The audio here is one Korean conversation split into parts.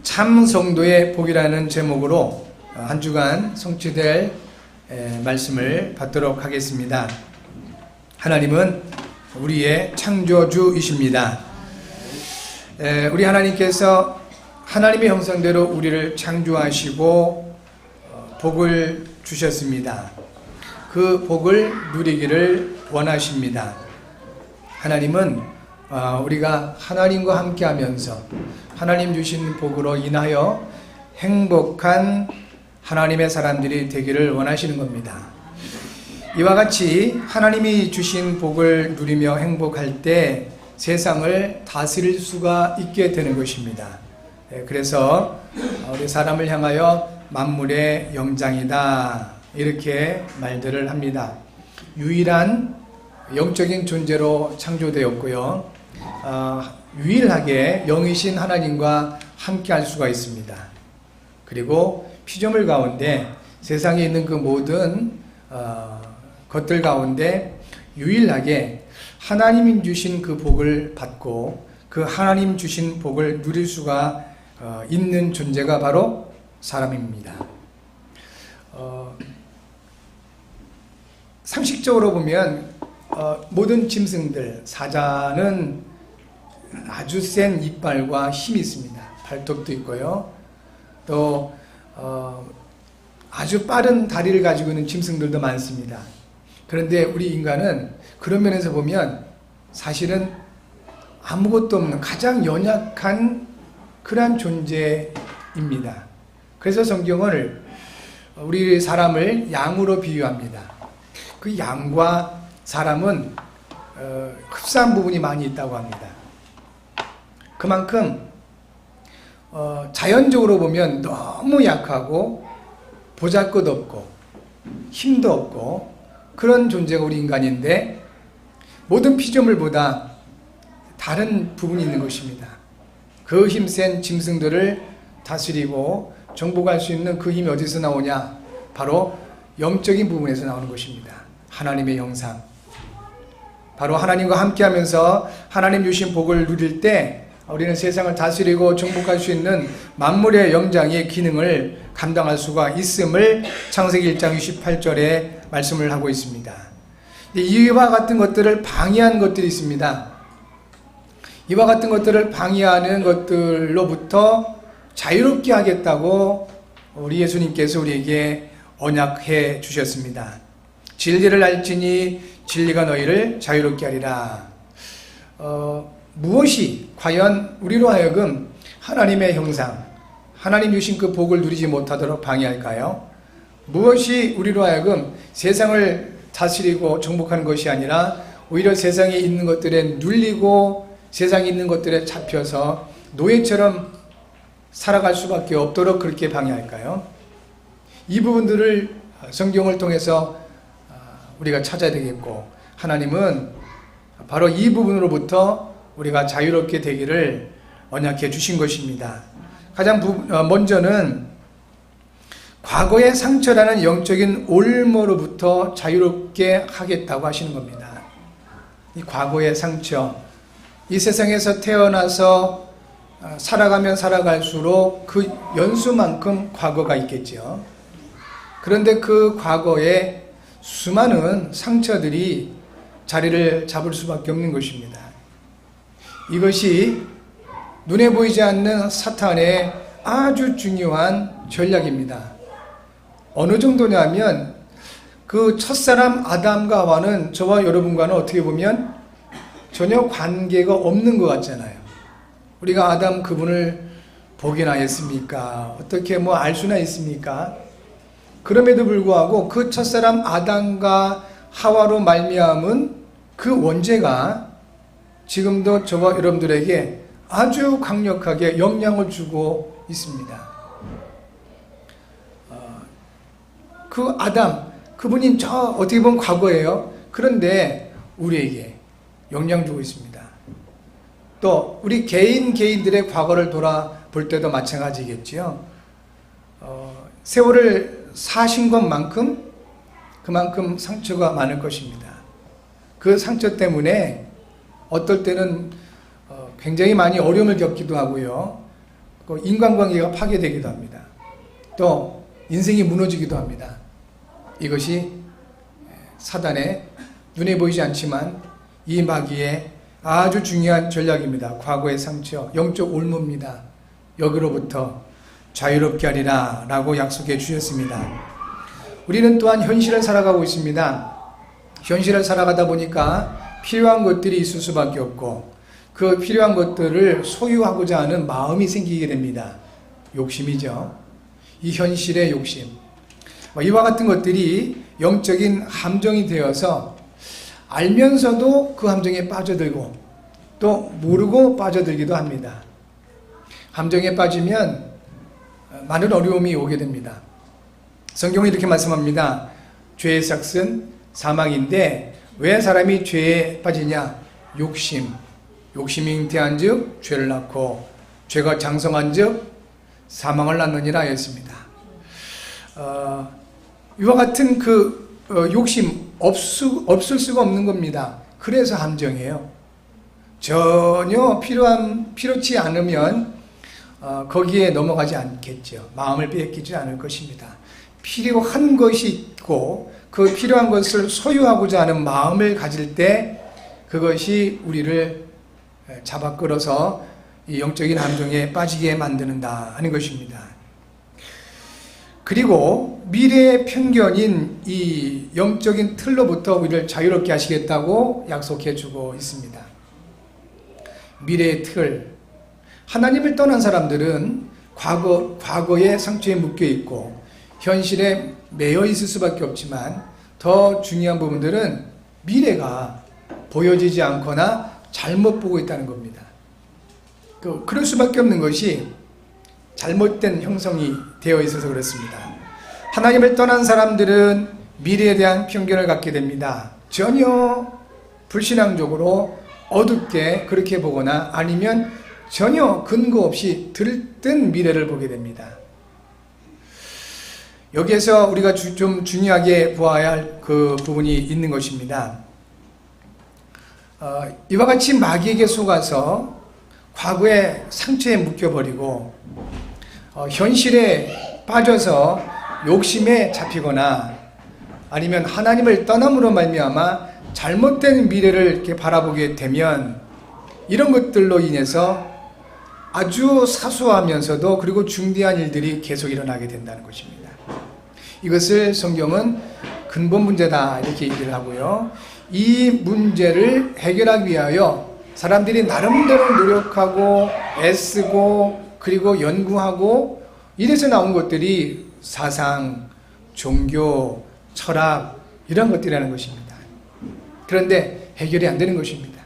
참 성도의 복이라는 제목으로 한 주간 성취될 말씀을 받도록 하겠습니다. 하나님은 우리의 창조주이십니다. 우리 하나님께서 하나님의 형상대로 우리를 창조하시고 복을 주셨습니다. 그 복을 누리기를 원하십니다. 하나님은 우리가 하나님과 함께 하면서 하나님 주신 복으로 인하여 행복한 하나님의 사람들이 되기를 원하시는 겁니다. 이와 같이 하나님이 주신 복을 누리며 행복할 때 세상을 다스릴 수가 있게 되는 것입니다. 그래서 우리 사람을 향하여 만물의 영장이다 이렇게 말들을 합니다. 유일한 영적인 존재로 창조되었고요. 유일하게 영이신 하나님과 함께 할 수가 있습니다. 그리고 피조물 가운데 세상에 있는 그 모든 것들 가운데 유일하게 하나님이 주신 그 복을 받고 그 하나님 주신 복을 누릴 수가 있는 존재가 바로 사람입니다. 상식적으로 보면 모든 짐승들, 사자는 아주 센 이빨과 힘이 있습니다. 발톱도 있고요. 또 아주 빠른 다리를 가지고 있는 짐승들도 많습니다. 그런데 우리 인간은 그런 면에서 보면 사실은 아무것도 없는 가장 연약한 그러한 존재입니다. 그래서 성경을 우리 사람을 양으로 비유합니다. 그 양과 사람은 흡사한 부분이 많이 있다고 합니다. 그만큼 자연적으로 보면 너무 약하고 보잘것없고 힘도 없고 그런 존재가 우리 인간인데 모든 피조물보다 다른 부분이 있는 것입니다. 그 힘센 짐승들을 다스리고 정복할 수 있는 그 힘이 어디서 나오냐? 바로 영적인 부분에서 나오는 것입니다. 하나님의 형상. 바로 하나님과 함께하면서 하나님 주신 복을 누릴 때 우리는 세상을 다스리고 정복할 수 있는 만물의 영장의 기능을 감당할 수가 있음을 창세기 1장 68절에 말씀을 하고 있습니다. 이와 같은 것들을 방해한 것들이 있습니다. 이와 같은 것들을 방해하는 것들로부터 자유롭게 하겠다고 우리 예수님께서 우리에게 언약해 주셨습니다. 진리를 알지니 진리가 너희를 자유롭게 하리라. 무엇이 과연 우리로 하여금 하나님의 형상, 하나님 주신 그 복을 누리지 못하도록 방해할까요? 무엇이 우리로 하여금 세상을 다스리고 정복하는 것이 아니라 오히려 세상에 있는 것들에 눌리고 세상에 있는 것들에 잡혀서 노예처럼 살아갈 수밖에 없도록 그렇게 방해할까요? 이 부분들을 성경을 통해서 우리가 찾아야 되겠고 하나님은 바로 이 부분으로부터 우리가 자유롭게 되기를 언약해 주신 것입니다. 가장 먼저는 과거의 상처라는 영적인 올무로부터 자유롭게 하겠다고 하시는 겁니다. 이 과거의 상처, 이 세상에서 태어나서 살아가면 살아갈수록 그 연수만큼 과거가 있겠죠. 그런데 그 과거에 수많은 상처들이 자리를 잡을 수밖에 없는 것입니다. 이것이 눈에 보이지 않는 사탄의 아주 중요한 전략입니다. 어느 정도냐면 그 첫사람 아담과 하와는 저와 여러분과는 어떻게 보면 전혀 관계가 없는 것 같잖아요. 우리가 아담 그분을 보기나 했습니까? 어떻게 알 수나 있습니까? 그럼에도 불구하고 그 첫사람 아담과 하와로 말미암은 그 원죄가 지금도 저와 여러분들에게 아주 강력하게 영향을 주고 있습니다. 그 아담, 그분이 어떻게 보면 과거예요. 그런데 우리에게 영향 주고 있습니다. 또 우리 개인들의 과거를 돌아볼 때도 마찬가지겠지요. 세월을 사신 것만큼 그만큼 상처가 많을 것입니다. 그 상처 때문에 어떨 때는 굉장히 많이 어려움을 겪기도 하고요. 인간관계가 파괴되기도 합니다. 또 인생이 무너지기도 합니다. 이것이 사단의 눈에 보이지 않지만 이 마귀의 아주 중요한 전략입니다. 과거의 상처, 영적 올무입니다. 여기로부터 자유롭게 하리라 라고 약속해 주셨습니다. 우리는 또한 현실을 살아가고 있습니다. 현실을 살아가다 보니까 필요한 것들이 있을 수밖에 없고 그 필요한 것들을 소유하고자 하는 마음이 생기게 됩니다. 욕심이죠. 이 현실의 욕심. 이와 같은 것들이 영적인 함정이 되어서 알면서도 그 함정에 빠져들고 또 모르고 빠져들기도 합니다. 함정에 빠지면 많은 어려움이 오게 됩니다. 성경은 이렇게 말씀합니다. 죄의 삭은 사망인데 왜 사람이 죄에 빠지냐? 욕심이 잉태한 즉 죄를 낳고 죄가 장성한 즉 사망을 낳느니라 하였습니다. 이와 같은 욕심 없을 수가 없는 겁니다. 그래서 함정이에요. 전혀 필요치 않으면 거기에 넘어가지 않겠죠. 마음을 뺏기지 않을 것입니다. 필요한 것이 있고 그 필요한 것을 소유하고자 하는 마음을 가질 때 그것이 우리를 잡아 끌어서 이 영적인 함정에 빠지게 만드는다 하는 것입니다. 그리고 미래의 편견인 이 영적인 틀로부터 우리를 자유롭게 하시겠다고 약속해 주고 있습니다. 미래의 틀. 하나님을 떠난 사람들은 과거의 상처에 묶여 있고 현실에 매여 있을 수밖에 없지만 더 중요한 부분들은 미래가 보여지지 않거나 잘못 보고 있다는 겁니다. 그럴 수밖에 없는 것이 잘못된 형성이 되어 있어서 그렇습니다. 하나님을 떠난 사람들은 미래에 대한 편견을 갖게 됩니다. 전혀 불신앙적으로 어둡게 그렇게 보거나 아니면 전혀 근거 없이 들뜬 미래를 보게 됩니다. 여기에서 우리가 좀 중요하게 보아야 할 그 부분이 있는 것입니다. 이와 같이 마귀에게 속아서 과거의 상처에 묶여버리고 현실에 빠져서 욕심에 잡히거나 아니면 하나님을 떠남으로 말미암아 잘못된 미래를 이렇게 바라보게 되면 이런 것들로 인해서 아주 사소하면서도 그리고 중대한 일들이 계속 일어나게 된다는 것입니다. 이것을 성경은 근본 문제다 이렇게 얘기를 하고요. 이 문제를 해결하기 위하여 사람들이 나름대로 노력하고 애쓰고 그리고 연구하고 이래서 나온 것들이 사상, 종교, 철학 이런 것들이라는 것입니다. 그런데 해결이 안 되는 것입니다.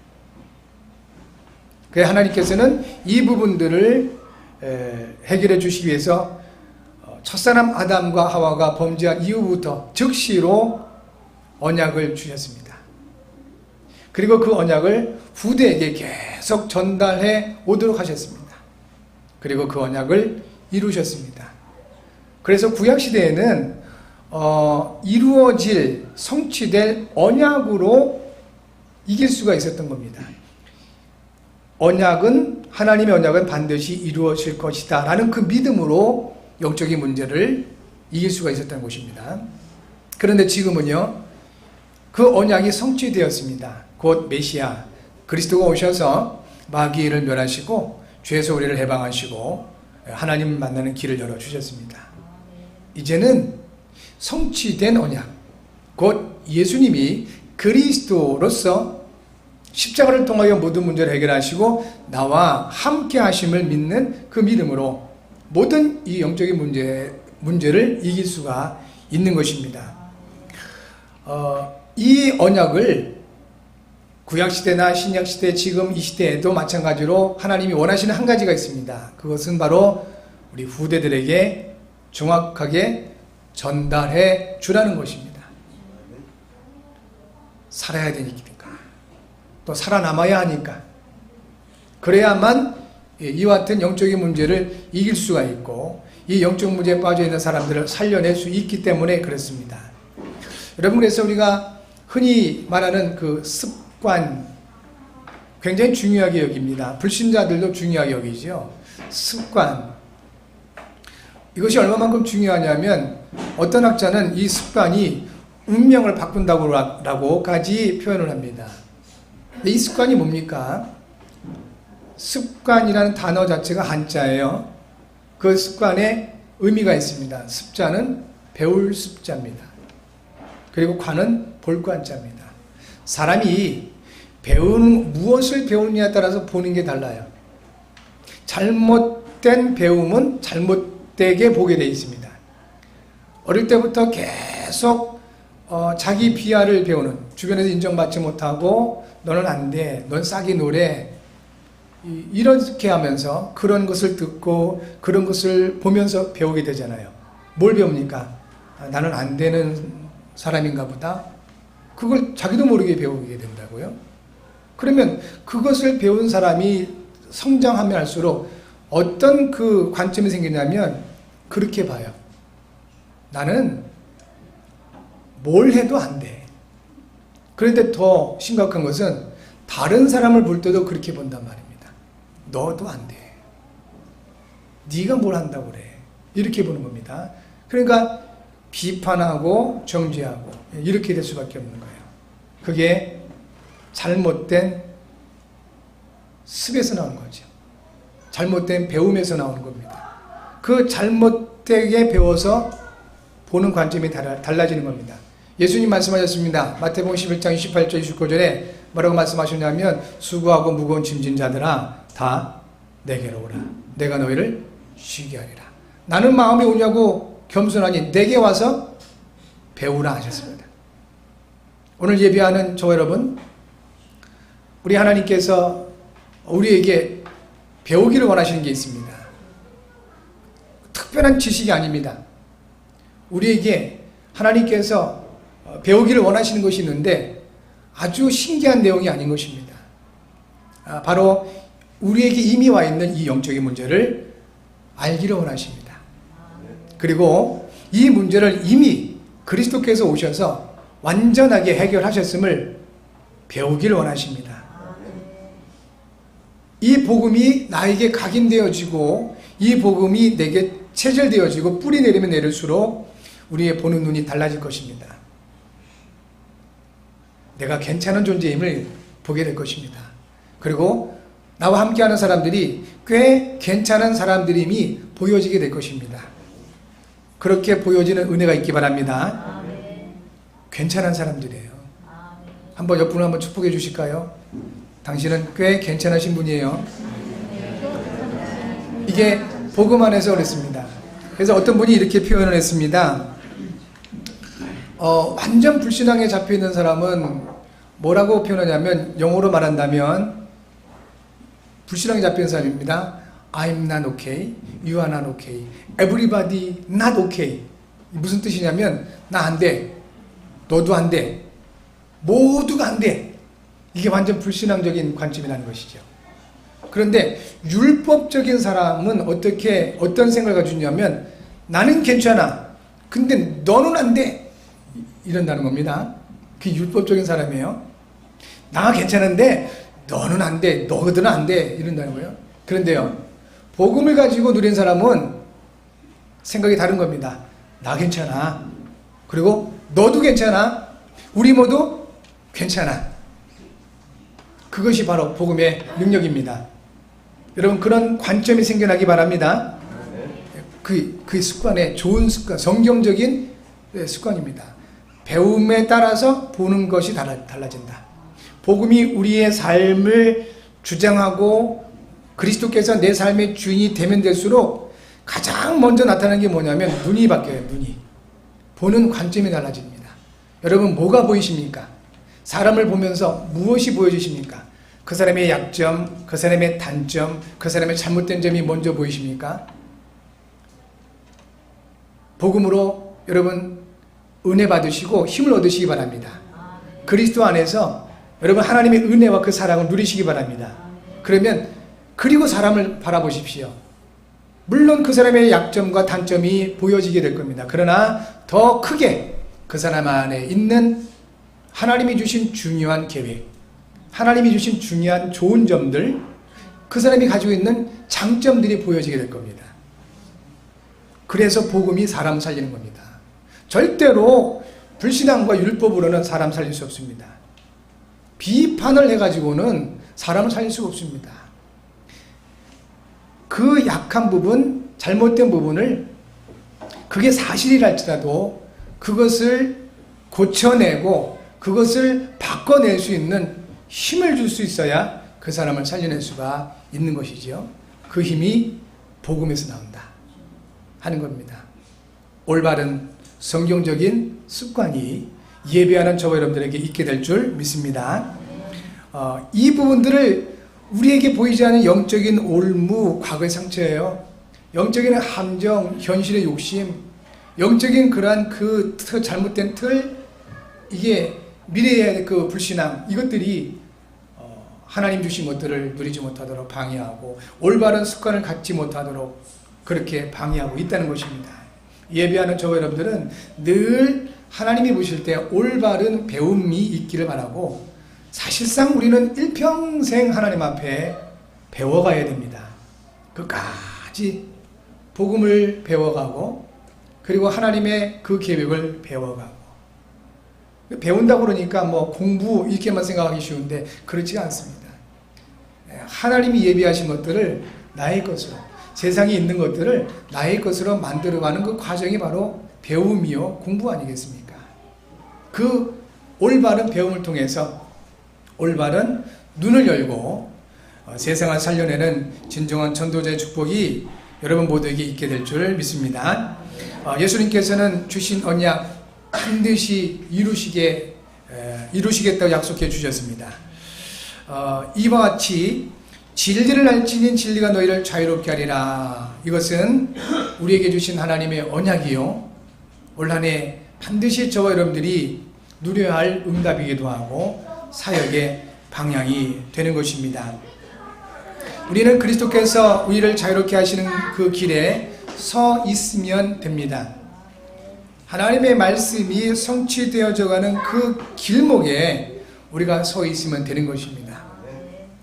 그래서 하나님께서는 이 부분들을 해결해 주시기 위해서 첫사람 아담과 하와가 범죄한 이후부터 즉시로 언약을 주셨습니다. 그리고 그 언약을 후대에게 계속 전달해 오도록 하셨습니다. 그리고 그 언약을 이루셨습니다. 그래서 구약시대에는 이루어질 성취될 언약으로 이길 수가 있었던 겁니다. 하나님의 언약은 반드시 이루어질 것이다 라는 그 믿음으로 영적인 문제를 이길 수가 있었던 것입니다. 그런데 지금은요, 그 언약이 성취되었습니다. 곧 메시아 그리스도가 오셔서 마귀를 멸하시고 죄에서 우리를 해방하시고 하나님 만나는 길을 열어주셨습니다. 이제는 성취된 언약, 곧 예수님이 그리스도로서 십자가를 통하여 모든 문제를 해결하시고 나와 함께 하심을 믿는 그 믿음으로 모든 이 영적인 문제를 이길 수가 있는 것입니다. 이 언약을 구약시대나 신약시대 지금 이 시대에도 마찬가지로 하나님이 원하시는 한 가지가 있습니다. 그것은 바로 우리 후대들에게 정확하게 전달해 주라는 것입니다. 살아야 되니까, 또 살아남아야 하니까, 그래야만 이와 같은 영적인 문제를 이길 수가 있고 이 영적 문제에 빠져있는 사람들을 살려낼 수 있기 때문에 그렇습니다. 여러분, 그래서 우리가 흔히 말하는 그 습관 굉장히 중요하게 여깁니다. 불신자들도 중요하게 여기죠. 습관. 이것이 얼마만큼 중요하냐면 어떤 학자는 이 습관이 운명을 바꾼다고까지 표현을 합니다. 이 습관이 뭡니까? 습관이라는 단어 자체가 한자예요. 그 습관에 의미가 있습니다. 습자는 배울 습자입니다. 그리고 관은 볼 관자입니다. 사람이 무엇을 배우느냐에 따라서 보는 게 달라요. 잘못된 배움은 잘못되게 보게 되어 있습니다. 어릴 때부터 계속 자기 비하를 배우는, 주변에서 인정받지 못하고 너는 안 돼, 넌 싹이 노래, 이렇게 하면서 그런 것을 듣고 그런 것을 보면서 배우게 되잖아요. 뭘 배웁니까? 나는 안 되는 사람인가 보다. 그걸 자기도 모르게 배우게 된다고요. 그러면 그것을 배운 사람이 성장하면 할수록 어떤 그 관점이 생기냐면 그렇게 봐요. 나는 뭘 해도 안 돼. 그런데 더 심각한 것은 다른 사람을 볼 때도 그렇게 본단 말입니다. 너도 안 돼. 네가 뭘 한다고 그래. 이렇게 보는 겁니다. 그러니까 비판하고 정죄하고 이렇게 될 수밖에 없는 거예요. 그게 잘못된 습에서 나오는 거죠. 잘못된 배움에서 나오는 겁니다. 그 잘못되게 배워서 보는 관점이 달라지는 겁니다. 예수님 말씀하셨습니다. 마태복음 11장 28절 29절에 뭐라고 말씀하셨냐면 수고하고 무거운 짐진 자들아 다 내게로 오라. 내가 너희를 쉬게 하리라. 나는 마음이 오냐고 겸손하니 내게 와서 배우라 하셨습니다. 오늘 예배하는 저와 여러분, 우리 하나님께서 우리에게 배우기를 원하시는 게 있습니다. 특별한 지식이 아닙니다. 우리에게 하나님께서 배우기를 원하시는 것이 있는데 아주 신기한 내용이 아닌 것입니다. 바로 우리에게 이미 와 있는 이 영적인 문제를 알기를 원하십니다. 그리고 이 문제를 이미 그리스도께서 오셔서 완전하게 해결하셨음을 배우기를 원하십니다. 이 복음이 나에게 각인되어지고 이 복음이 내게 체질되어지고 뿌리 내리면 내릴수록 우리의 보는 눈이 달라질 것입니다. 내가 괜찮은 존재임을 보게 될 것입니다. 그리고 나와 함께하는 사람들이 꽤 괜찮은 사람들임이 보여지게 될 것입니다. 그렇게 보여지는 은혜가 있기 바랍니다. 괜찮은 사람들이에요. 한번 옆분을 한번 축복해 주실까요? 당신은 꽤 괜찮으신 분이에요. 이게 복음 안에서 그랬습니다. 그래서 어떤 분이 이렇게 표현을 했습니다. 완전 불신앙에 잡혀있는 사람은 뭐라고 표현하냐면, 영어로 말한다면 불신앙에 잡혀있는 사람입니다. I'm not okay, you are not okay, everybody not okay. 무슨 뜻이냐면 나 안 돼, 너도 안 돼, 모두가 안 돼. 이게 완전 불신앙적인 관점이라는 것이죠. 그런데 율법적인 사람은 어떤 생각을 가지고 있냐면 나는 괜찮아, 근데 너는 안 돼, 이런다는 겁니다. 그게 율법적인 사람이에요. 나 괜찮은데 너는 안 돼, 너희들은 안 돼, 이런다는 거예요. 그런데요, 복음을 가지고 누린 사람은 생각이 다른 겁니다. 나 괜찮아, 그리고 너도 괜찮아, 우리 모두 괜찮아. 그것이 바로 복음의 능력입니다. 여러분, 그런 관점이 생겨나기 바랍니다. 그 습관에 좋은 습관, 성경적인 습관입니다. 배움에 따라서 보는 것이 달라진다. 복음이 우리의 삶을 주장하고 그리스도께서 내 삶의 주인이 되면 될수록 가장 먼저 나타나는 게 뭐냐면 눈이 바뀌어요. 눈이. 보는 관점이 달라집니다. 여러분, 뭐가 보이십니까? 사람을 보면서 무엇이 보여지십니까? 그 사람의 약점, 그 사람의 단점, 그 사람의 잘못된 점이 먼저 보이십니까? 복음으로 여러분 은혜 받으시고 힘을 얻으시기 바랍니다. 그리스도 안에서 여러분 하나님의 은혜와 그 사랑을 누리시기 바랍니다. 그러면 그리고 사람을 바라보십시오. 물론 그 사람의 약점과 단점이 보여지게 될 겁니다. 그러나 더 크게 그 사람 안에 있는 하나님이 주신 중요한 계획, 하나님이 주신 중요한 좋은 점들, 그 사람이 가지고 있는 장점들이 보여지게 될 겁니다. 그래서 복음이 사람 살리는 겁니다. 절대로 불신앙과 율법으로는 사람 살릴 수 없습니다. 비판을 해가지고는 사람을 살릴 수가 없습니다. 그 약한 부분, 잘못된 부분을 그게 사실이랄지라도 그것을 고쳐내고 그것을 바꿔낼 수 있는 힘을 줄 수 있어야 그 사람을 살려낼 수가 있는 것이지요. 그 힘이 복음에서 나온다 하는 겁니다. 올바른 성경적인 습관이 예배하는 저와 여러분들에게 있게 될 줄 믿습니다. 이 부분들을 우리에게 보이지 않는 영적인 올무, 과거의 상처예요. 영적인 함정, 현실의 욕심, 영적인 그러한 그 잘못된 틀, 이게 미래의 그 불신앙, 이것들이 하나님 주신 것들을 누리지 못하도록 방해하고 올바른 습관을 갖지 못하도록 그렇게 방해하고 있다는 것입니다. 예배하는 저와 여러분들은 늘 하나님이 보실 때 올바른 배움이 있기를 바라고, 사실상 우리는 일평생 하나님 앞에 배워가야 됩니다. 끝까지 복음을 배워가고, 그리고 하나님의 그 계획을 배워가고. 배운다고 그러니까 뭐 공부 이렇게만 생각하기 쉬운데 그렇지가 않습니다. 하나님이 예비하신 것들을 나의 것으로, 세상에 있는 것들을 나의 것으로 만들어가는 그 과정이 바로 배움이요, 공부 아니겠습니까? 그 올바른 배움을 통해서 올바른 눈을 열고 세상을 살려내는 진정한 전도자의 축복이 여러분 모두에게 있게 될 줄 믿습니다. 예수님께서는 주신 언약 반드시 이루시겠다고 약속해 주셨습니다. 이와 같이 진리를 알지닌 진리가 너희를 자유롭게 하리라. 이것은 우리에게 주신 하나님의 언약이요, 올 한 해 반드시 저와 여러분들이 누려야 할 응답이기도 하고 사역의 방향이 되는 것입니다. 우리는 그리스도께서 우리를 자유롭게 하시는 그 길에 서 있으면 됩니다. 하나님의 말씀이 성취되어져 가는 그 길목에 우리가 서 있으면 되는 것입니다.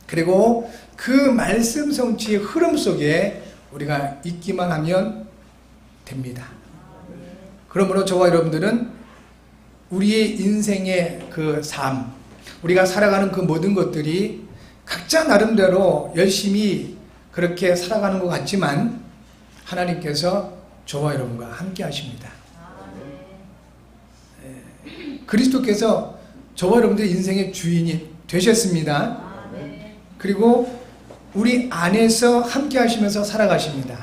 그리고 그 말씀 성취의 흐름 속에 우리가 있기만 하면 됩니다. 그러므로 저와 여러분들은 우리의 인생의 그 삶, 우리가 살아가는 그 모든 것들이 각자 나름대로 열심히 그렇게 살아가는 것 같지만 하나님께서 저와 여러분과 함께 하십니다. 그리스도께서 저와 여러분들의 인생의 주인이 되셨습니다. 그리고 우리 안에서 함께 하시면서 살아가십니다.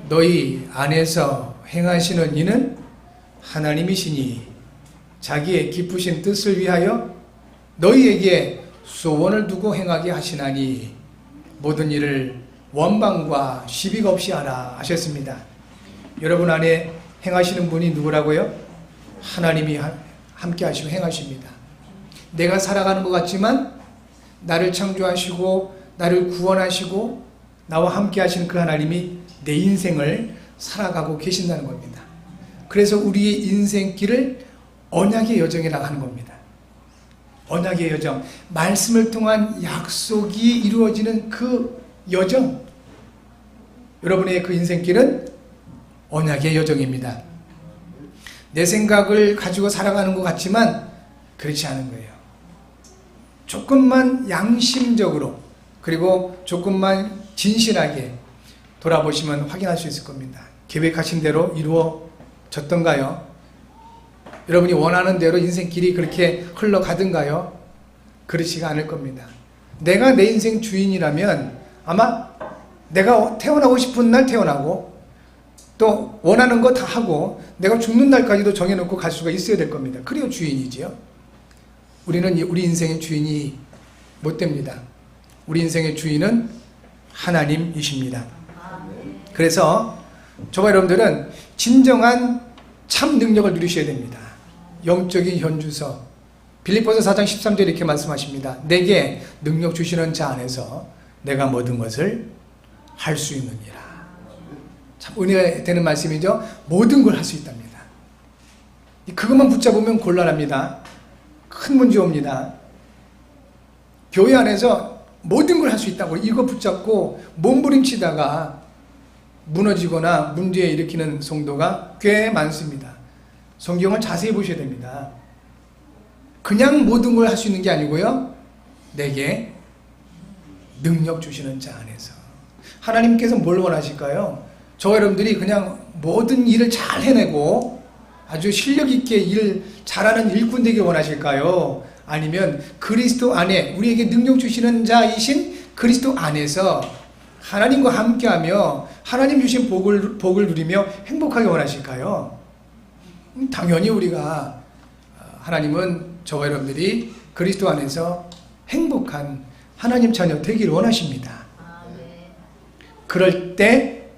너희 안에서 행하시는 이는 하나님이시니 자기의 기쁘신 뜻을 위하여 너희에게 소원을 두고 행하게 하시나니 모든 일을 원망과 시비가 없이 하라 하셨습니다. 여러분 안에 행하시는 분이 누구라고요? 하나님이 함께 하시고 행하십니다. 내가 살아가는 것 같지만 나를 창조하시고 나를 구원하시고 나와 함께 하시는 그 하나님이 내 인생을 살아가고 계신다는 겁니다. 그래서 우리의 인생길을 언약의 여정이라고 하는 겁니다. 언약의 여정, 말씀을 통한 약속이 이루어지는 그 여정, 여러분의 그 인생길은 언약의 여정입니다. 내 생각을 가지고 살아가는 것 같지만 그렇지 않은 거예요. 조금만 양심적으로, 그리고 조금만 진실하게 돌아보시면 확인할 수 있을 겁니다. 계획하신 대로 이루어졌던가요? 여러분이 원하는 대로 인생길이 그렇게 흘러가던가요? 그렇지가 않을 겁니다. 내가 내 인생 주인이라면 아마 내가 태어나고 싶은 날 태어나고 또 원하는 거 다 하고 내가 죽는 날까지도 정해놓고 갈 수가 있어야 될 겁니다. 그래야 주인이지요. 우리는 우리 인생의 주인이 못 됩니다. 우리 인생의 주인은 하나님이십니다. 그래서 저와 여러분들은 진정한 참 능력을 누리셔야 됩니다. 영적인 현주소, 빌립보서 4장 13절 이렇게 말씀하십니다. 내게 능력 주시는 자 안에서 내가 모든 것을 할 수 있느니라. 참 은혜 되는 말씀이죠. 모든 걸 할 수 있답니다. 그것만 붙잡으면 곤란합니다. 큰 문제 옵니다. 교회 안에서 모든 걸 할 수 있다고 이거 붙잡고 몸부림치다가 무너지거나 문제 일으키는 성도가 꽤 많습니다. 성경을 자세히 보셔야 됩니다. 그냥 모든 걸 할 수 있는 게 아니고요. 내게 능력 주시는 자 안에서. 하나님께서 뭘 원하실까요? 저와 여러분들이 그냥 모든 일을 잘 해내고 아주 실력 있게 일 잘하는 일꾼 되길 원하실까요? 아니면 그리스도 안에 우리에게 능력 주시는 자이신 그리스도 안에서 하나님과 함께하며 하나님 주신 복을 누리며 행복하게 원하실까요? 당연히 우리가 하나님은 저와 여러분들이 그리스도 안에서 행복한 하나님 자녀 되기를 원하십니다. 그럴 때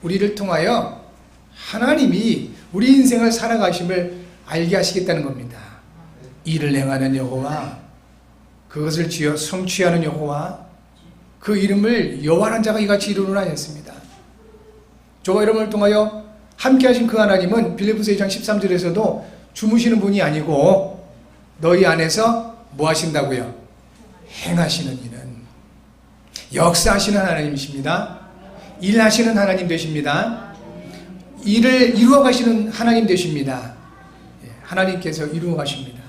우리를 통하여 하나님이 우리 인생을 살아가심을 알게 하시겠다는 겁니다. 일을 행하는 여호와, 그것을 지어 성취하는 여호와, 그 이름을 여호와라는 자가 이같이 이루노라 했습니다. 저와 여러분을 통하여 함께 하신 그 하나님은 빌립보서 2장 13절에서도 주무시는 분이 아니고 너희 안에서 뭐 하신다고요? 행하시는 이는 역사하시는 하나님이십니다. 일하시는 하나님 되십니다. 일을 이루어 가시는 하나님 되십니다. 하나님께서 이루어 가십니다.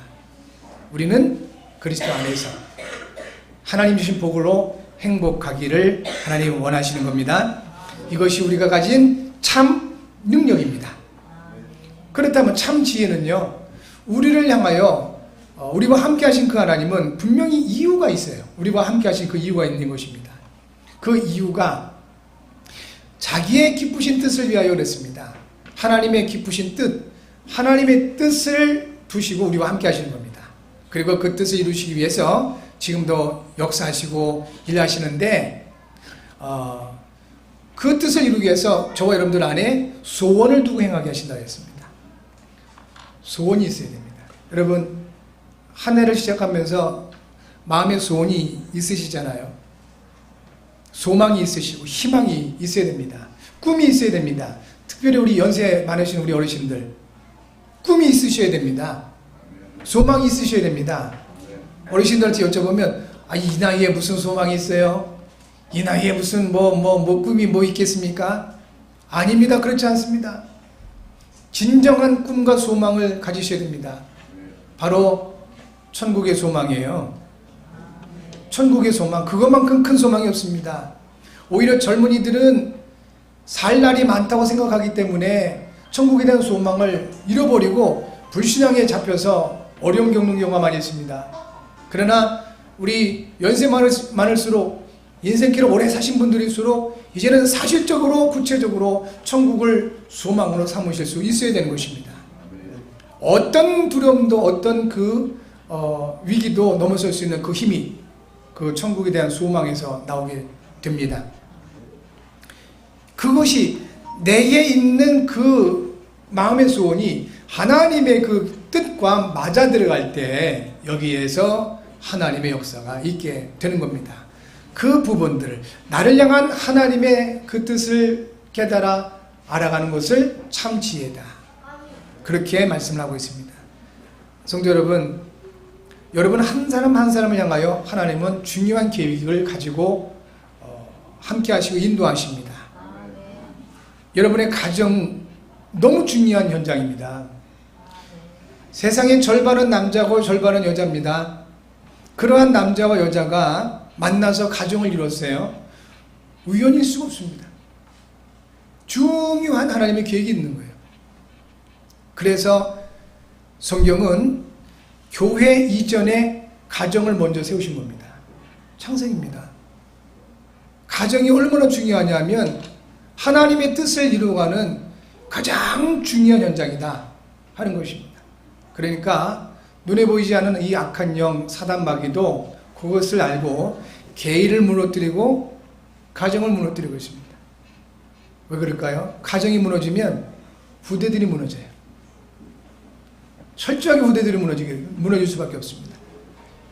우리는 그리스도 안에서 하나님 주신 복으로 행복하기를 하나님 원하시는 겁니다. 이것이 우리가 가진 참 능력입니다. 그렇다면 참 지혜는요, 우리를 향하여 우리와 함께 하신 그 하나님은 분명히 이유가 있어요. 우리와 함께 하신 그 이유가 있는 것입니다. 그 이유가 자기의 기쁘신 뜻을 위하여 그랬습니다. 하나님의 기쁘신 뜻, 하나님의 뜻을 두시고 우리와 함께 하시는 겁니다. 그리고 그 뜻을 이루시기 위해서 지금도 역사하시고 일하시는데 그 뜻을 이루기 위해서 저와 여러분들 안에 소원을 두고 행하게 하신다 했습니다. 소원이 있어야 됩니다. 여러분 한 해를 시작하면서 마음의 소원이 있으시잖아요. 소망이 있으시고 희망이 있어야 됩니다. 꿈이 있어야 됩니다. 특별히 우리 연세 많으신 우리 어르신들 꿈이 있으셔야 됩니다. 소망이 있으셔야 됩니다. 어르신들한테 여쭤보면 이 나이에 무슨 소망이 있어요? 이 나이에 무슨 꿈이 있겠습니까? 아닙니다. 그렇지 않습니다. 진정한 꿈과 소망을 가지셔야 됩니다. 바로 천국의 소망이에요. 천국의 소망, 그것만큼 큰 소망이 없습니다. 오히려 젊은이들은 살 날이 많다고 생각하기 때문에 천국에 대한 소망을 잃어버리고 불신앙에 잡혀서 어려움 겪는 경우가 많이 있습니다. 그러나 우리 연세 많을수록 인생길을 오래 사신 분들일수록 이제는 사실적으로 구체적으로 천국을 소망으로 삼으실 수 있어야 되는 것입니다. 어떤 두려움도 어떤 위기도 넘어설 수 있는 그 힘이 그 천국에 대한 소망에서 나오게 됩니다. 그것이 내게 있는 그 마음의 소원이 하나님의 그 뜻과 맞아 들어갈 때 여기에서 하나님의 역사가 있게 되는 겁니다. 그 부분들을 나를 향한 하나님의 그 뜻을 깨달아 알아가는 것을 참 지혜다. 그렇게 말씀을 하고 있습니다. 성도 여러분, 여러분 한 사람 한 사람을 향하여 하나님은 중요한 계획을 가지고 함께 하시고 인도하십니다. 여러분의 가정 너무 중요한 현장입니다. 세상의 절반은 남자고 절반은 여자입니다. 그러한 남자와 여자가 만나서 가정을 이뤘어요. 우연일 수가 없습니다. 중요한 하나님의 계획이 있는 거예요. 그래서 성경은 교회 이전에 가정을 먼저 세우신 겁니다. 창세기입니다. 가정이 얼마나 중요하냐면 하나님의 뜻을 이루어가는 가장 중요한 현장이다 하는 것입니다. 그러니까 눈에 보이지 않는 이 악한 영 사단 마귀도 그것을 알고 계의를 무너뜨리고 가정을 무너뜨리고 있습니다. 왜 그럴까요? 가정이 무너지면 후대들이 무너져요. 철저하게 후대들이 무너질 수밖에 없습니다.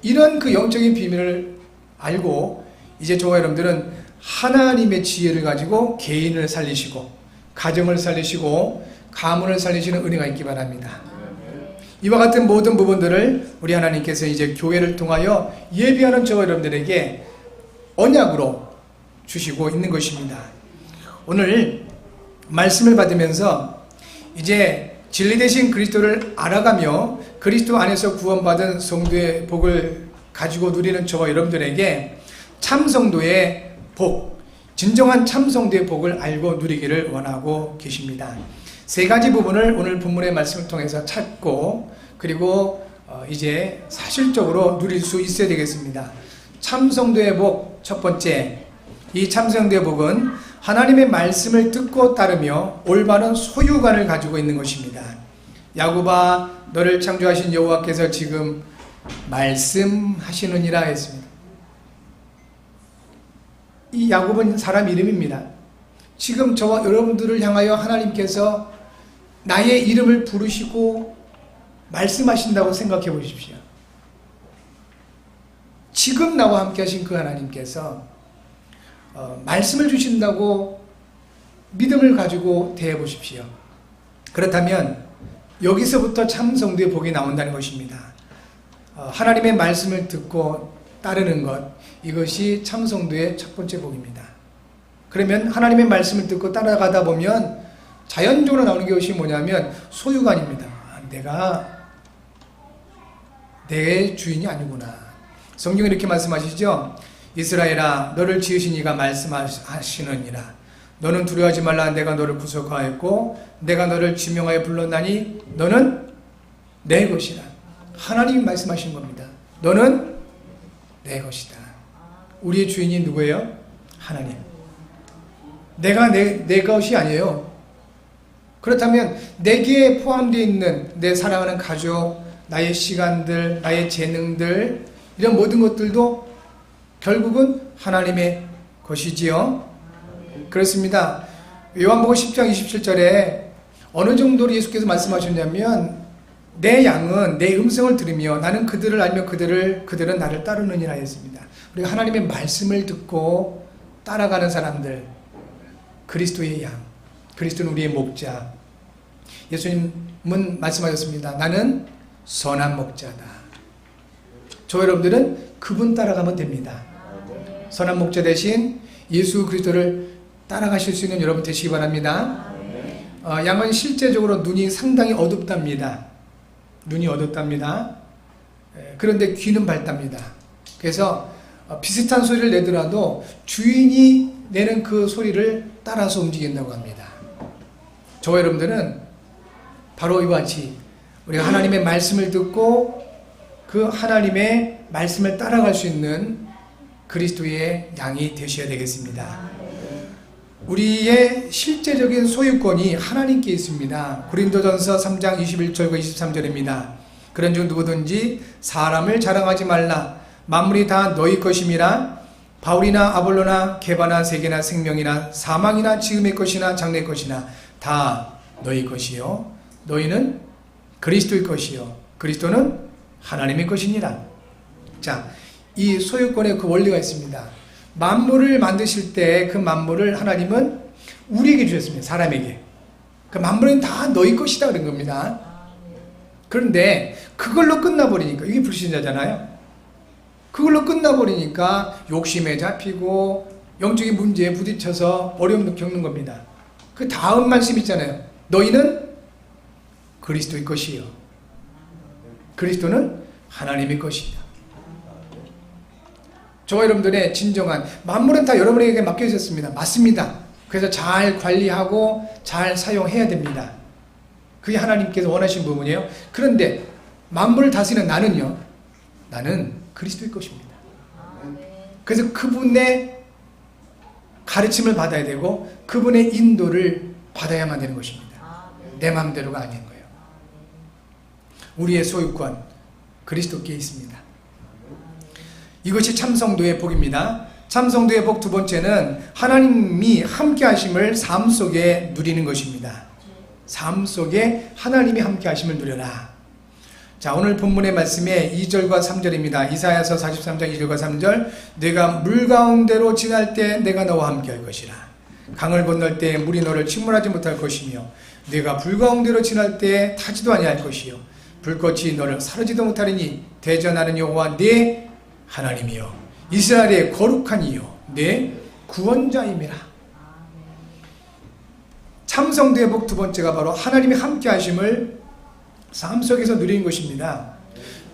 이런 그 영적인 비밀을 알고 이제 저와 여러분들은 하나님의 지혜를 가지고 개인을 살리시고 가정을 살리시고 가문을 살리시는 은혜가 있기 바랍니다. 이와 같은 모든 부분들을 우리 하나님께서 이제 교회를 통하여 예비하는 저와 여러분들에게 언약으로 주시고 있는 것입니다. 오늘 말씀을 받으면서 이제 진리 되신 그리스도를 알아가며 그리스도 안에서 구원받은 성도의 복을 가지고 누리는 저와 여러분들에게 참 성도의 복, 진정한 참 성도의 복을 알고 누리기를 원하고 계십니다. 세 가지 부분을 오늘 본문의 말씀을 통해서 찾고 그리고 이제 사실적으로 누릴 수 있어야 되겠습니다. 참 성도의 복, 첫 번째, 이 참 성도의 복은 하나님의 말씀을 듣고 따르며 올바른 소유관을 가지고 있는 것입니다. 야곱아, 너를 창조하신 여호와께서 지금 말씀하시느니라 했습니다. 이 야곱은 사람 이름입니다. 지금 저와 여러분들을 향하여 하나님께서 나의 이름을 부르시고 말씀하신다고 생각해 보십시오. 지금 나와 함께 하신 그 하나님께서 말씀을 주신다고 믿음을 가지고 대해 보십시오. 그렇다면 여기서부터 참 성도의 복이 나온다는 것입니다. 하나님의 말씀을 듣고 따르는 것, 이것이 참 성도의 첫 번째 복입니다. 그러면 하나님의 말씀을 듣고 따라가다 보면 자연적으로 나오는 것이 뭐냐면 소유관입니다. 내가 내 주인이 아니구나. 성경에 이렇게 말씀하시죠. 이스라엘아, 너를 지으신 이가 말씀하시느니라. 너는 두려워하지 말라. 내가 너를 구속하였고 내가 너를 지명하여 불렀나니 너는 내 것이라. 하나님이 말씀하신 겁니다. 너는 내 것이다. 우리의 주인이 누구예요? 하나님. 내가 내 것이 아니에요. 그렇다면 내게 포함되어 있는 내 사랑하는 가족, 나의 시간들, 나의 재능들, 이런 모든 것들도 결국은 하나님의 것이지요. 그렇습니다. 요한복음 10장 27절에 어느 정도로 예수께서 말씀하셨냐면 내 양은 내 음성을 들으며 나는 그들을 알며 그들은 나를 따르느니라 했습니다. 우리가 하나님의 말씀을 듣고 따라가는 사람들, 그리스도의 양, 그리스도는 우리의 목자. 예수님은 말씀하셨습니다. 나는 선한 목자다. 저 여러분들은 그분 따라가면 됩니다. 선한 목자 대신 예수 그리스도를 따라가실 수 있는 여러분 되시기 바랍니다. 양은 실제적으로 눈이 상당히 어둡답니다. 눈이 어둡답니다. 그런데 귀는 밝답니다. 그래서 비슷한 소리를 내더라도 주인이 내는 그 소리를 따라서 움직인다고 합니다. 저와 여러분들은 바로 이와 같이 우리가 하나님의 말씀을 듣고 그 하나님의 말씀을 따라갈 수 있는 그리스도의 양이 되셔야 되겠습니다. 우리의 실제적인 소유권이 하나님께 있습니다. 고린도전서 3장 21절과 23절입니다. 그런즉 누구든지 사람을 자랑하지 말라. 만물이 다 너희 것임이라. 바울이나 아볼로나 게바나 세계나 생명이나 사망이나 지금의 것이나 장래의 것이나 다 너희 것이요 너희는 그리스도의 것이요 그리스도는 하나님의 것이니라. 자, 이 소유권의 그 원리가 있습니다. 만물을 만드실 때 그 만물을 하나님은 우리에게 주셨습니다. 사람에게. 그 만물은 다 너희 것이다 그런 겁니다. 그런데 그걸로 끝나버리니까, 이게 불신자잖아요. 그걸로 끝나버리니까 욕심에 잡히고 영적인 문제에 부딪혀서 어려움도 겪는 겁니다. 그 다음 말씀 있잖아요. 너희는 그리스도의 것이요 그리스도는 하나님의 것이다. 저와 여러분들의 진정한 만물은 다 여러분에게 맡겨 있었습니다. 맞습니다. 그래서 잘 관리하고 잘 사용해야 됩니다. 그게 하나님께서 원하신 부분이에요. 그런데 만물을 다스리는 나는요, 나는 그리스도의 것입니다. 그래서 그분의 가르침을 받아야 되고 그분의 인도를 받아야만 되는 것입니다. 내 마음대로가 아닌 거예요. 우리의 소유권 그리스도께 있습니다. 이것이 참성도의 복입니다. 참성도의 복 두 번째는 하나님이 함께 하심을 삶 속에 누리는 것입니다. 삶 속에 하나님이 함께 하심을 누려라. 자, 오늘 본문의 말씀에 2절과 3절입니다. 이사야서 43장 2절과 3절. 내가 물 가운데로 지날 때 내가 너와 함께 할 것이라. 강을 건널 때 물이 너를 침몰하지 못할 것이며 내가 불 가운데로 지날 때 타지도 아니할 것이요 불꽃이 너를 사르지도 못하리니 대전하는 여호와 네 하나님이요 이스라엘의 거룩한 이요 내 구원자임이라. 참성도의 복 두 번째가 바로 하나님이 함께 하심을 삶 속에서 누리는 것입니다.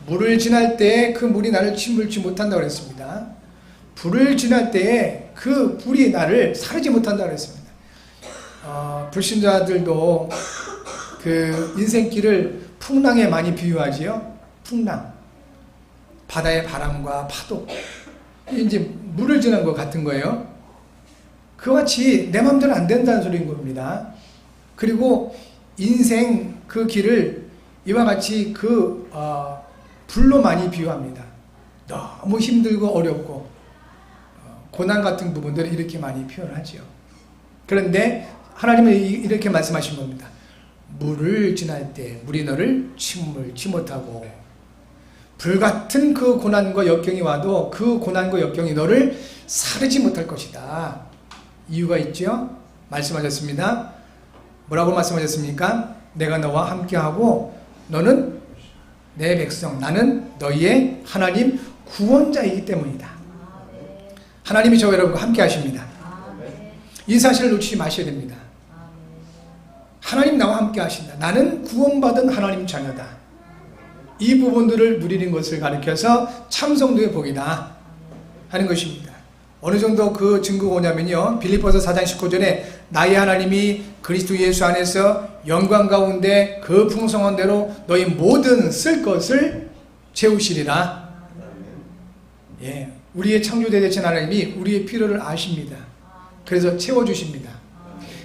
물을 지날 때에 그 물이 나를 침몰치 못한다고 그랬습니다. 불을 지날 때에 그 불이 나를 사르지 못한다고 그랬습니다. 불신자들도 그 인생길을 풍랑에 많이 비유하지요. 풍랑, 바다의 바람과 파도, 이제 물을 지난 것 같은 거예요. 그와 같이 내 마음대로 안 된다는 소리인 겁니다. 그리고 인생 그 길을 이와 같이 그 불로 많이 비유합니다. 너무 힘들고 어렵고 고난 같은 부분들을 이렇게 많이 표현하죠. 그런데 하나님은 이렇게 말씀하신 겁니다. 물을 지날 때 물이 너를 침몰치 못하고, 불같은 그 고난과 역경이 와도 그 고난과 역경이 너를 사르지 못할 것이다. 이유가 있죠. 말씀하셨습니다. 뭐라고 말씀하셨습니까? 내가 너와 함께하고 너는 내 백성, 나는 너희의 하나님 구원자이기 때문이다. 하나님이 저와 여러분과 함께 하십니다. 이 사실을 놓치지 마셔야 됩니다. 하나님 나와 함께 하신다. 나는 구원받은 하나님 자녀다. 이 부분들을 누리는 것을 가리켜서 참성도의 복이다 하는 것입니다. 어느 정도 그 증거가 오냐면요, 빌립보서 4장 19절에 나의 하나님이 그리스도 예수 안에서 영광 가운데 그 풍성한 대로 너희 모든 쓸 것을 채우시리라. 예, 우리의 창조대 되신 하나님이 우리의 필요를 아십니다. 그래서 채워주십니다.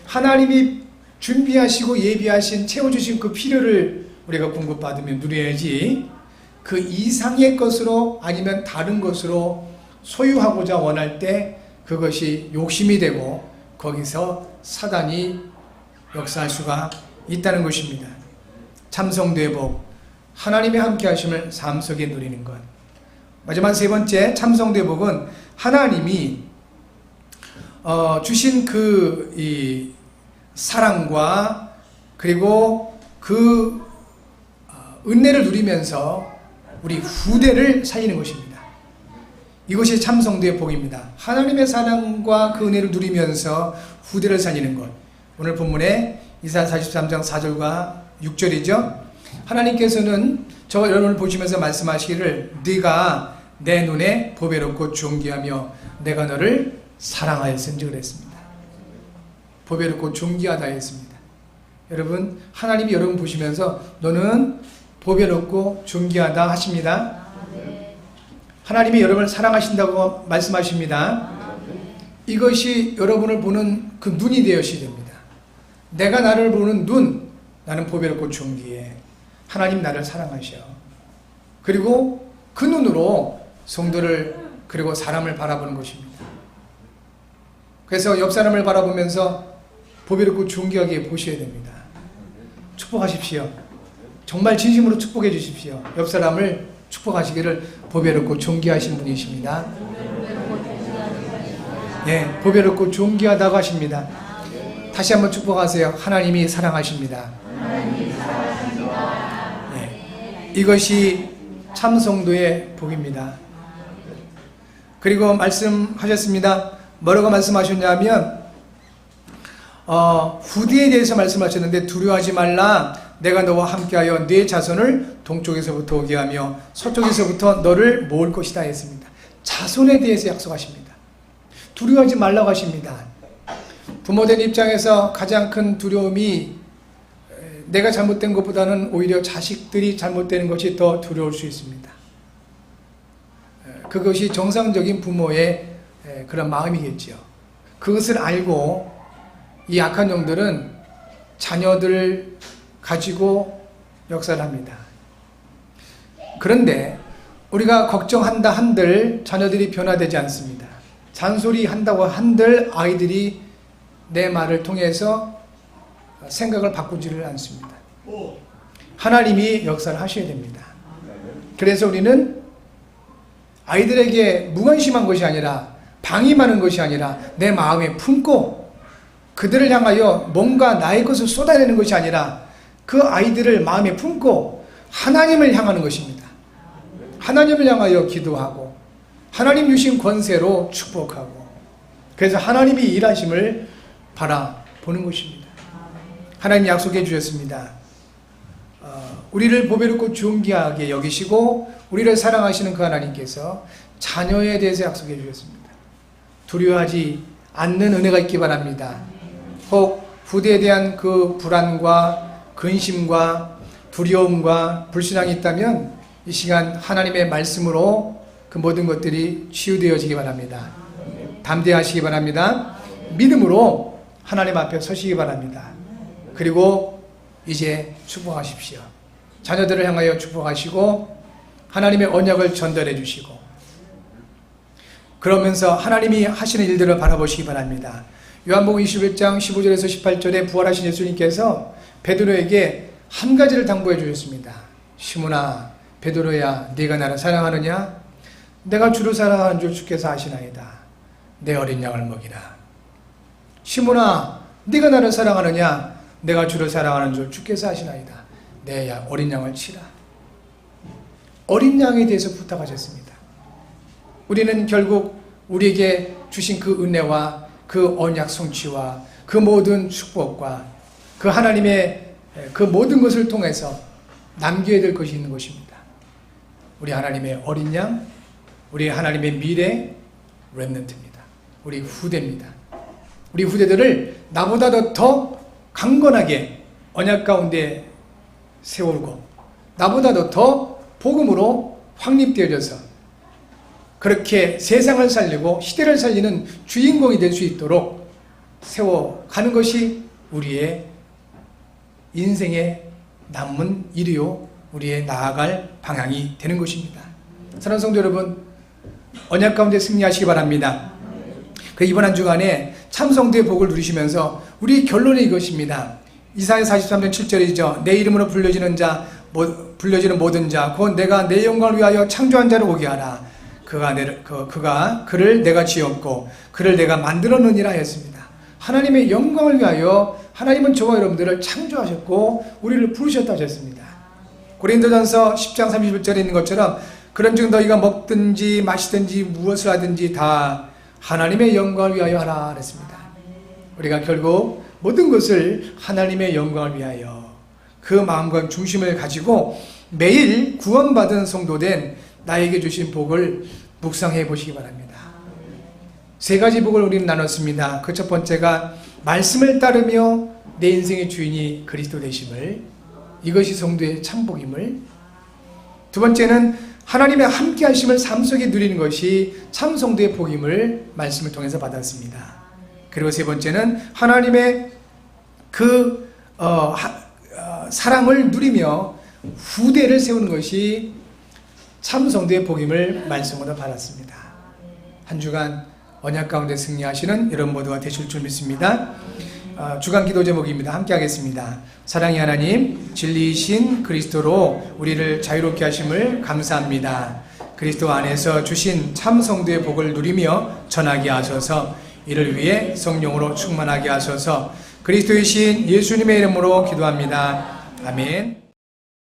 하나님이 준비하시고 예비하신 채워주신 그 필요를 우리가 공급받으면 누려야지, 그 이상의 것으로 아니면 다른 것으로 소유하고자 원할 때 그것이 욕심이 되고 거기서 사단이 역사할 수가 있다는 것입니다. 참성도의 복, 하나님이 함께 하심을 삶 속에 누리는 것. 마지막 세 번째 참성도의 복은 하나님이 주신 이 사랑과 그리고 그 은혜를 누리면서 우리 후대를 살리는 것입니다. 이것이 참성도의 복입니다. 하나님의 사랑과 그 은혜를 누리면서 후대를 살리는 것. 오늘 본문에 이사야 43장 4절과 6절이죠. 하나님께서는 저와 여러분을 보시면서 말씀하시기를 네가 내 눈에 보배롭고 존귀하며 내가 너를 사랑하였은지 그랬습니다. 보배롭고 존귀하다 했습니다. 여러분, 하나님이 여러분 보시면서 너는 보배롭고 존귀하다 하십니다. 하나님이 여러분을 사랑하신다고 말씀하십니다. 이것이 여러분을 보는 그 눈이 되어야 됩니다. 내가 나를 보는 눈, 나는 보배롭고 존귀해. 하나님 나를 사랑하셔. 그리고 그 눈으로 성도를 그리고 사람을 바라보는 것입니다. 그래서 옆 사람을 바라보면서 보배롭고 존귀하게 보셔야 됩니다. 축복하십시오. 정말 진심으로 축복해 주십시오. 옆 사람을 축복하시기를 보배롭고 존귀하신 분이십니다. 네, 보배롭고 존귀하다고 하십니다. 다시 한번 축복하세요. 하나님이 사랑하십니다. 네, 이것이 참성도의 복입니다. 그리고 말씀하셨습니다. 뭐라고 말씀하셨냐면 후대에 대해서 말씀하셨는데 두려워하지 말라. 내가 너와 함께하여 네 자손을 동쪽에서부터 오게 하며 서쪽에서부터 너를 모을 것이다 했습니다. 자손에 대해서 약속하십니다. 두려워하지 말라고 하십니다. 부모된 입장에서 가장 큰 두려움이 내가 잘못된 것보다는 오히려 자식들이 잘못되는 것이 더 두려울 수 있습니다. 그것이 정상적인 부모의 그런 마음이겠죠. 그것을 알고 이 악한 영들은 자녀들을 가지고 역사를 합니다. 그런데 우리가 걱정한다 한들 자녀들이 변화되지 않습니다. 잔소리 한다고 한들 아이들이 내 말을 통해서 생각을 바꾸지를 않습니다. 하나님이 역사를 하셔야 됩니다. 그래서 우리는 아이들에게 무관심한 것이 아니라 방임하는 것이 아니라 내 마음에 품고 그들을 향하여 뭔가 나의 것을 쏟아내는 것이 아니라 그 아이들을 마음에 품고 하나님을 향하는 것입니다. 하나님을 향하여 기도하고 하나님 주신 권세로 축복하고, 그래서 하나님이 일하심을 바라보는 것입니다. 하나님 약속해 주셨습니다. 우리를 보배롭고 존귀하게 여기시고 우리를 사랑하시는 그 하나님께서 자녀에 대해서 약속해 주셨습니다. 두려워하지 않는 은혜가 있기 바랍니다. 혹 후대에 대한 그 불안과 근심과 두려움과 불신앙이 있다면 이 시간 하나님의 말씀으로 그 모든 것들이 치유되어지기 바랍니다. 담대하시기 바랍니다. 믿음으로 하나님 앞에 서시기 바랍니다. 그리고 이제 축복하십시오. 자녀들을 향하여 축복하시고 하나님의 언약을 전달해 주시고, 그러면서 하나님이 하시는 일들을 바라보시기 바랍니다. 요한복음 21장 15절에서 18절에 부활하신 예수님께서 베드로에게 한 가지를 당부해 주셨습니다. 시몬아, 베드로야, 네가 나를 사랑하느냐? 내가 주를 사랑하는 줄 주께서 아시나이다. 내 어린 양을 먹이라. 시몬아, 네가 나를 사랑하느냐? 내가 주를 사랑하는 줄 주께서 아시나이다. 내 어린 양을 치라. 어린 양에 대해서 부탁하셨습니다. 우리는 결국 우리에게 주신 그 은혜와 그 언약 성취와 그 모든 축복과 그 하나님의 그 모든 것을 통해서 남겨야 될 것이 있는 것입니다. 우리 하나님의 어린 양, 우리 하나님의 미래 렘넌트입니다. 우리 후대입니다. 우리 후대들을 나보다도 더 강건하게 언약 가운데 세우고 나보다도 더 복음으로 확립되어져서 그렇게 세상을 살리고 시대를 살리는 주인공이 될 수 있도록 세워가는 것이 우리의 인생의 남은 일이요 우리의 나아갈 방향이 되는 것입니다. 사랑하는 성도 여러분, 언약 가운데 승리하시기 바랍니다. 이번 한 주간에 참성도의 복을 누리시면서 우리 결론이 이것입니다. 이사야 43장 7절이죠. 내 이름으로 불려지는 모든 자, 곧 내가 내 영광을 위하여 창조한 자를 오게 하라. 그가 그를 내가 지었고 그를 내가 만들었느니라 했습니다. 하나님의 영광을 위하여 하나님은 저와 여러분들을 창조하셨고 우리를 부르셨다 하셨습니다. 고린도전서 10장 31절에 있는 것처럼 그런즉 너희가 먹든지 마시든지 무엇을 하든지 다 하나님의 영광을 위하여 하라 그랬습니다. 우리가 결국 모든 것을 하나님의 영광을 위하여 그 마음과 중심을 가지고 매일 구원받은 성도된 나에게 주신 복을 묵상해 보시기 바랍니다. 세 가지 복을 우리는 나눴습니다. 그 첫 번째가 말씀을 따르며 내 인생의 주인이 그리스도 되심을, 이것이 성도의 참복임을. 두 번째는 하나님의 함께 하심을 삶 속에 누리는 것이 참 성도의 복임을 말씀을 통해서 받았습니다. 그리고 세 번째는 하나님의 그 사랑을 누리며 후대를 세우는 것이 참 성도의 복임을 말씀으로 받았습니다. 한 주간 언약 가운데 승리하시는 여러분 모두가 되실 줄 믿습니다. 주간 기도 제목입니다. 함께 하겠습니다. 사랑의 하나님, 진리이신 그리스도로 우리를 자유롭게 하심을 감사합니다. 그리스도 안에서 주신 참 성도의 복을 누리며 전하게 하소서. 이를 위해 성령으로 충만하게 하소서. 그리스도이신 예수님의 이름으로 기도합니다. 아멘.